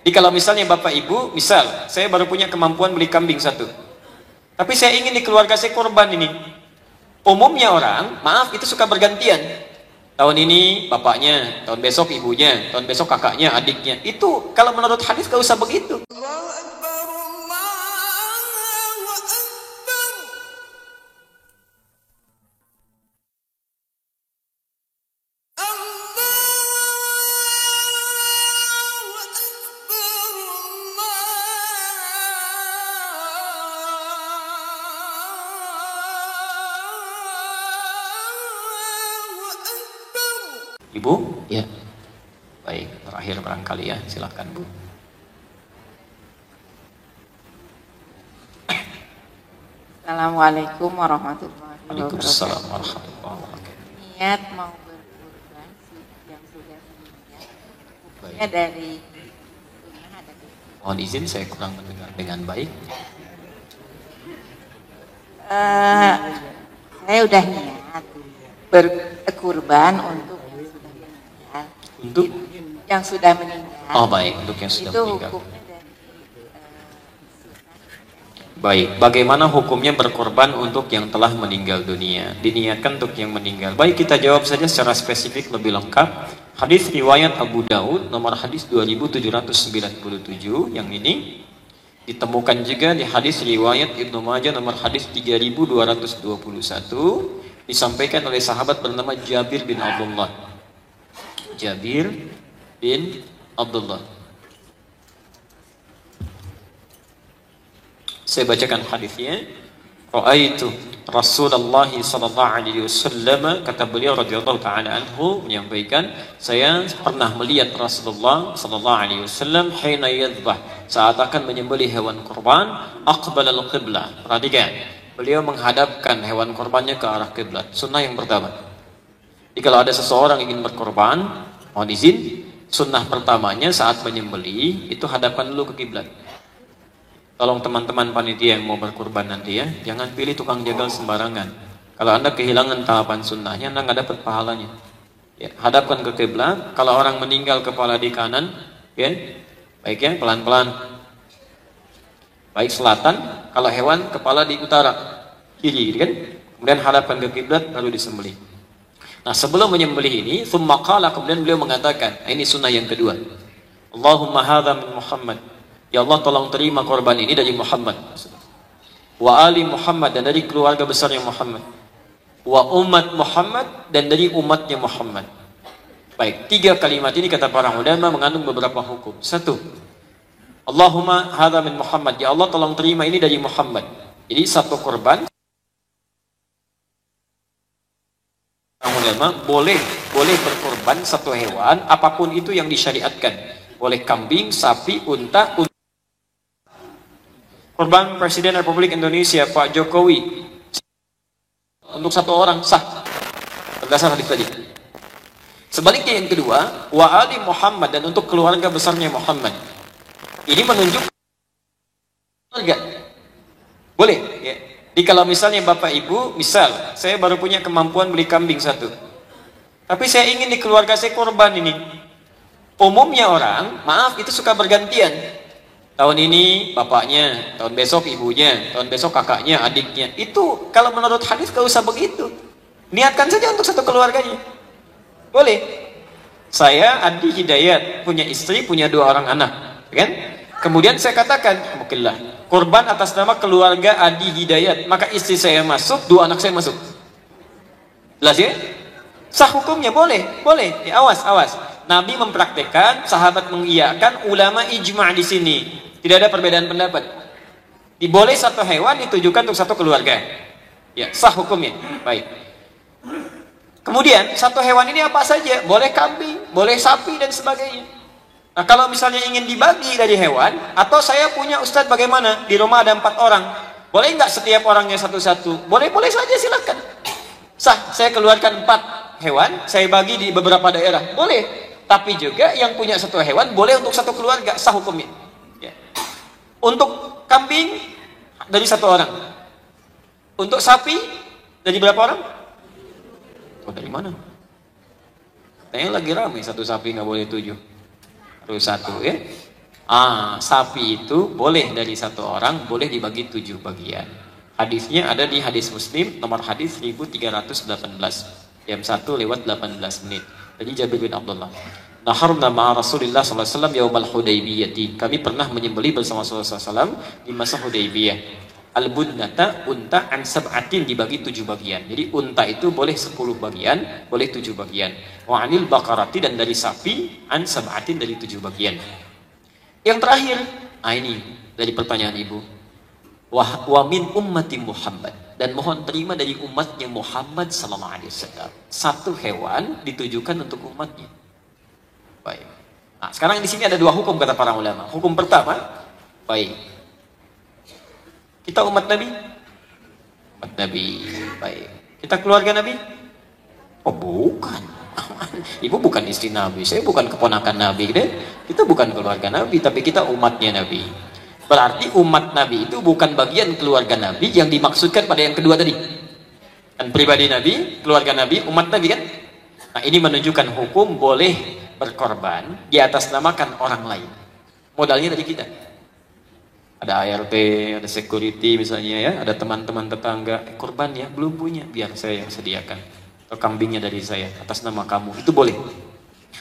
Jadi kalau misalnya Bapak Ibu, misal saya baru punya kemampuan beli kambing satu, tapi saya ingin di keluarga saya korban ini. Umumnya orang, maaf, itu suka bergantian. Tahun ini bapaknya, tahun besok ibunya, tahun besok kakaknya, adiknya. Itu kalau menurut hadis gak usah begitu. Ibu? Ya. Baik, terakhir barangkali ya, silakan Bu. Assalamualaikum warahmatullahi wabarakatuh. Waalaikumsalam warahmatullahi wabarakatuh. Niat mau berkurban yang sudah meninggal. Hukumnya dari mohon izin saya kurang mendengar dengan baik. Saya udah niat berkurban untuk yang sudah meninggal. Untuk yang sudah meninggal. Oh baik, untuk yang sudah itu meninggal. Hukumnya dari Baik, bagaimana hukumnya berkorban untuk yang telah meninggal dunia? Diniatkan untuk yang meninggal. Baik, kita jawab saja secara spesifik lebih lengkap. Hadis riwayat Abu Daud nomor hadis 2797 yang ini ditemukan juga di hadis riwayat Ibnu Majah nomor hadis 3221, disampaikan oleh sahabat bernama Jabir bin Abdullah. Jabir bin Abdullah. Saya bacakan hadisnya. Ra'aitu Rasulullah sallallahu alaihi wasallam, kata beliau radhiyallahu taala anhu menyampaikan, saya pernah melihat Rasulullah sallallahu alaihi wasallam hina yadhbah, saat akan menyembelih hewan kurban, aqbala al-qiblah. Perhatikan, beliau menghadapkan hewan kurbannya ke arah kiblat. Sunnah yang pertama. Jadi kalau ada seseorang ingin berkorban, mohon izin, sunnah pertamanya saat menyembelih itu hadapkan dulu ke kiblat. Tolong teman-teman panitia yang mau berkurban nanti ya, jangan pilih tukang jagal sembarangan. Kalau Anda kehilangan tahapan sunnahnya, Anda nggak dapat pahalanya. Ya, hadapkan ke kiblat. Kalau orang meninggal kepala di kanan, ya, baik ya, pelan-pelan. Baik selatan, kalau hewan kepala di utara, kiri, kan? Kemudian hadapkan ke kiblat, lalu disembelih. Nah, sebelum menyembelih ini, tsumma qala, kemudian beliau mengatakan, ini sunnah yang kedua. Allahumma hadza min Muhammad. Ya Allah, tolong terima korban ini dari Muhammad. Wa ali Muhammad, dan dari keluarga besarnya Muhammad. Wa umat Muhammad, dan dari umatnya Muhammad. Baik, tiga kalimat ini kata para ulama mengandung beberapa hukum. Satu, Allahumma hadza min Muhammad. Ya Allah, tolong terima ini dari Muhammad. Jadi satu korban, ulama boleh berkorban satu hewan apapun itu yang disyariatkan. Boleh kambing, sapi, unta. Korban Presiden Republik Indonesia Pak Jokowi untuk satu orang sah berdasar hadis tadi. Sebaliknya yang kedua, wa ali Muhammad, dan untuk keluarga besarnya Muhammad. Ini menunjukkan keluarga boleh ya. Jadi kalau misalnya Bapak Ibu, misal saya baru punya kemampuan beli kambing satu, tapi saya ingin di keluarga saya korban ini. Umumnya orang, maaf, itu suka bergantian. Tahun ini bapaknya, tahun besok ibunya, tahun besok kakaknya, adiknya. Itu kalau menurut hadis gak usah begitu. Niatkan saja untuk satu keluarganya. Boleh. Saya Adi Hidayat, punya istri, punya 2 orang anak, kan? Kemudian saya katakan, alhamdulillah, korban atas nama keluarga Adi Hidayat, maka istri saya masuk, 2 anak saya masuk. Jelas ya? Sah hukumnya, boleh. Ya, awas. Nabi mempraktekkan, sahabat mengiyakan, ulama ijma' di sini. Tidak ada perbedaan pendapat. Diboleh satu hewan ditujukan untuk satu keluarga. Ya, sah hukumnya. Baik. Kemudian satu hewan ini apa saja? Boleh kambing, boleh sapi dan sebagainya. Nah, kalau misalnya ingin dibagi dari hewan, atau saya punya ustadz bagaimana? Di rumah ada 4 orang. Boleh nggak setiap orangnya satu-satu? Boleh saja, silakan. Sah, saya keluarkan 4 hewan, saya bagi di beberapa daerah. Boleh. Tapi juga yang punya satu hewan boleh untuk satu keluarga, sah hukumnya. Ya. Untuk kambing dari 1 orang. Untuk sapi dari berapa orang? Oh, dari mana? Katanya lagi ramai, satu sapi nggak boleh 7, harus 1 ya. Sapi itu boleh dari satu orang, boleh dibagi 7 bagian. Hadisnya ada di hadis Muslim, nomor hadis 1318, jam 1 lewat 18 menit. Jadi Jabir bin Abdullah. Naharna ma'a Rasulillah SAW yaumal Hudaybiyati. Kami pernah menyembelih bersama Rasulullah SAW di masa Hudaybiyah. Al-budnata, unta an sab'atin, dibagi 7 bagian. Jadi unta itu boleh 10 bagian, boleh 7 bagian. Wa anil baqarati, dan dari sapi an sab'atin, dari 7 bagian. Yang terakhir, ini dari pertanyaan ibu. Wa min ummati Muhammad, dan mohon terima dari umatnya Muhammad sallallahu alaihi wasallam. Satu hewan ditujukan untuk umatnya. Baik. Sekarang di sini ada 2 hukum kata para ulama. Hukum pertama, baik. Kita umat Nabi? Umat Nabi, baik. Kita keluarga Nabi? Oh bukan. Ibu bukan istri Nabi, saya bukan keponakan Nabi deh. Kita bukan keluarga Nabi, tapi kita umatnya Nabi. Berarti umat Nabi itu bukan bagian keluarga Nabi yang dimaksudkan pada yang kedua tadi. Kan pribadi Nabi, keluarga Nabi, umat Nabi kan? Nah ini menunjukkan hukum boleh berkorban di atas namakan orang lain. Modalnya dari kita. Ada ART, ada security misalnya ya, ada teman-teman tetangga, korban ya, belum punya, biar saya yang sediakan. Atau kambingnya dari saya, atas nama kamu, itu boleh.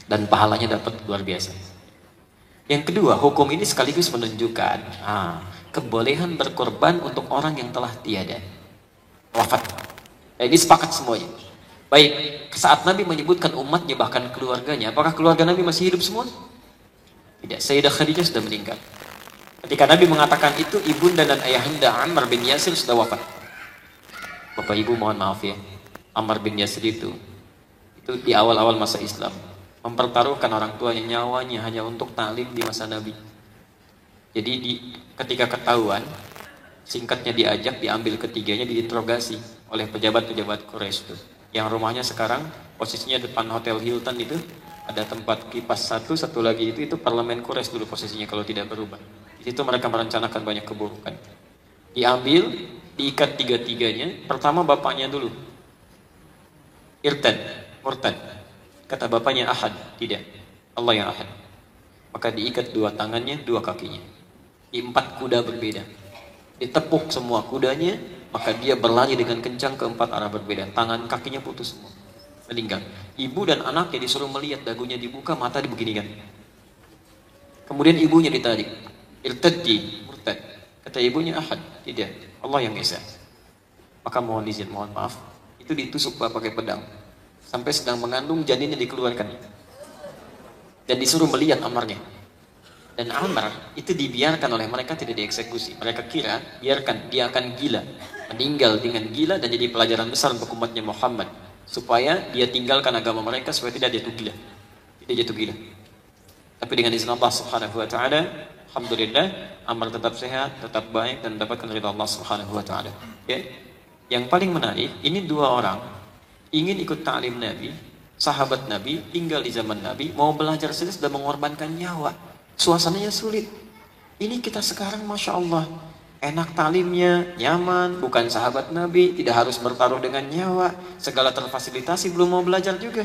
Dan pahalanya dapat luar biasa. Yang kedua, hukum ini sekaligus menunjukkan kebolehan berkorban untuk orang yang telah tiada, wafat. Ini sepakat semuanya. Baik, saat Nabi menyebutkan umatnya bahkan keluarganya, apakah keluarga Nabi masih hidup semua? Tidak, Sayyidah Khadijah sudah meninggal. Ketika Nabi mengatakan itu, ibunda dan ayahanda Ammar bin Yasir sudah wafat. Bapak Ibu mohon maaf ya, Ammar bin Yasir itu di awal-awal masa Islam mempertaruhkan orang tuanya, nyawanya hanya untuk taklim di masa Nabi. Jadi ketika ketahuan, singkatnya diajak, diambil ketiganya, diinterogasi oleh pejabat-pejabat Quraisy itu. Yang rumahnya sekarang posisinya depan Hotel Hilton itu, ada tempat kipas satu lagi itu parlemen Quraisy dulu posisinya kalau tidak berubah. Di situ mereka merencanakan banyak keburukan. Diambil, diikat 3-tiganya. Pertama bapaknya dulu, irtad, murtad. Kata bapaknya ahad, tidak, Allah yang ahad. Maka diikat 2 tangannya, 2 kakinya di 4 kuda berbeda. Ditepuk semua kudanya, maka dia berlari dengan kencang ke 4 arah berbeda. Tangan kakinya putus semua, meninggal. Ibu dan anaknya disuruh melihat, dagunya dibuka, mata dibeginikan. Kemudian ibunya ditarik, irtaddi, murtad. Kata ibunya ahad, tidak, Allah yang esa. Maka mohon izin, mohon maaf, itu ditusuk pakai pedang sampai sedang mengandung, janinnya dikeluarkan dan disuruh melihat Ammarnya. Dan Ammar itu dibiarkan oleh mereka, tidak dieksekusi. Mereka kira biarkan, dia akan gila, meninggal dengan gila, dan jadi pelajaran besar untuk umatnya Muhammad, supaya dia tinggalkan agama mereka, supaya tidak jatuh gila. Tidak jatuh gila. Tapi dengan izin Allah Subhanahu wa taala, alhamdulillah, Ammar tetap sehat, tetap baik, dan mendapatkan ridha Allah Subhanahu wa taala. Ya. Yang paling menarik, ini 2 orang ingin ikut ta'lim Nabi, sahabat Nabi, tinggal di zaman Nabi, mau belajar saja sudah mengorbankan nyawa. Suasananya sulit. Ini kita sekarang Masya Allah, enak ta'limnya, nyaman, bukan sahabat Nabi, tidak harus bertaruh dengan nyawa, segala terfasilitasi, belum mau belajar juga.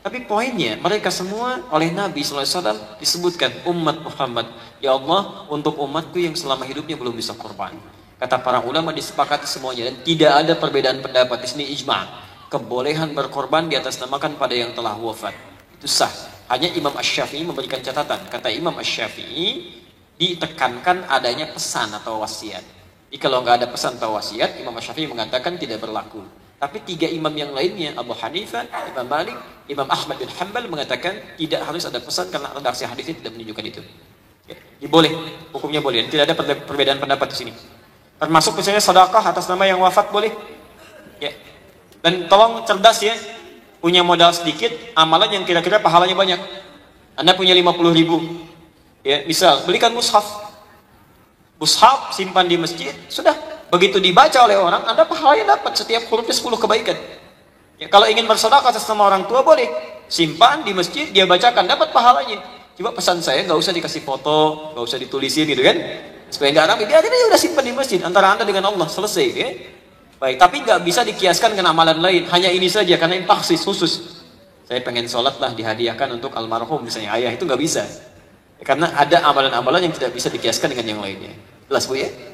Tapi poinnya, mereka semua oleh Nabi SAW disebutkan umat Muhammad. Ya Allah, untuk umatku yang selama hidupnya belum bisa korban. Kata para ulama disepakati semuanya, dan tidak ada perbedaan pendapat. Di sini ijma'. Kebolehan berkorban di atas namakan pada yang telah wafat. Itu sah. Hanya Imam Asy-Syafi'i memberikan catatan. Kata Imam Asy-Syafi'i, ditekankan adanya pesan atau wasiat. Jadi kalau nggak ada pesan atau wasiat, Imam Asy-Syafi'i mengatakan tidak berlaku. Tapi 3 imam yang lainnya, Abu Hanifah, Imam Malik, Imam Ahmad bin Hanbal mengatakan tidak harus ada pesan karena redaksi hadisnya tidak menunjukkan itu. Ya, boleh, hukumnya boleh. Tidak ada perbedaan pendapat di sini. Termasuk misalnya sedekah atas nama yang wafat boleh. Ya. Dan tolong cerdas ya, punya modal sedikit, amalan yang kira-kira pahalanya banyak. Anda punya 50.000, ya, misal belikan mushaf, simpan di masjid, sudah. Begitu dibaca oleh orang, Anda pahalanya dapat, setiap hurufnya 10 kebaikan. Ya, kalau ingin bersedekah atas nama orang tua boleh, simpan di masjid, dia bacakan, dapat pahalanya. Coba pesan saya, nggak usah dikasih foto, nggak usah ditulisin gitu kan, supaya nggak rame. Dia udah simpan di masjid, antara Anda dengan Allah, selesai. Ya. Baik, tapi nggak bisa dikiaskan dengan amalan lain. Hanya ini saja, karena ini taksis khusus. Saya pengen sholat lah, dihadiahkan untuk almarhum misalnya ayah, itu nggak bisa. Karena ada amalan-amalan yang tidak bisa dikiaskan dengan yang lainnya. Jelas Bu ya?